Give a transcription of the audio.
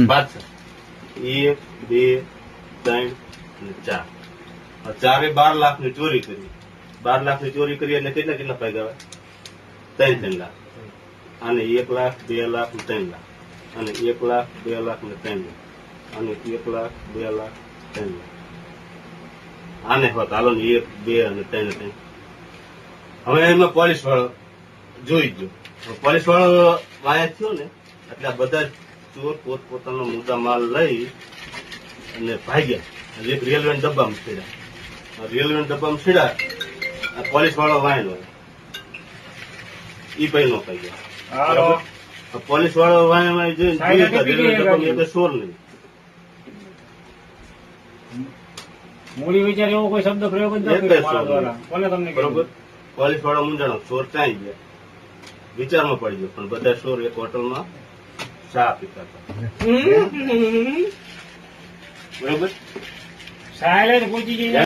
બાદશાહ 1, 2, 3 અને 4. ચારે 12 લાખની ચોરી કરી. 12 લાખની ચોરી કરી એટલે કેટલા પૈસા આવે? 3 લાખ. અને 1 લાખ, 2 લાખ ને 3 લાખ. અને 1 લાખ, 2 લાખ ને 3 લાખ. અને 1 લાખ, 2 લાખ, 3 લાખ. આને હોત હાલો ને 1, 2 અને 3. હવે એમાં પોલીસ વાળો જોઈ ગયો. પોલીસ વાળો વાયા થયો ને એટલે આ બધા ચોર પોતપોતાનો મુદ્દા માલ લઈ અને ભાગ્યા. એક રેલવે ડબ્બામાં છેડ્યા. પોલીસ વાળો વાયનો ઈ ભાઈ નો ખાઈ ગયા. પોલીસ વાળો વાય જોઈને ચોર નહીં. મૂડી વિચાર એવો કોઈ શબ્દ પ્રયોગ જ ન કર્યો મારા દ્વારા. કોને તમને બરોબર? પોલીસ વાળો મૂંઝાણો, ચોર ચાઈ ગયા, વિચારમાં પડી ગયો. પણ બધા ચોર એક હોટલમાં ચા પીતા હતા. બરોબર? સાહેબ પૂછી જઈએ.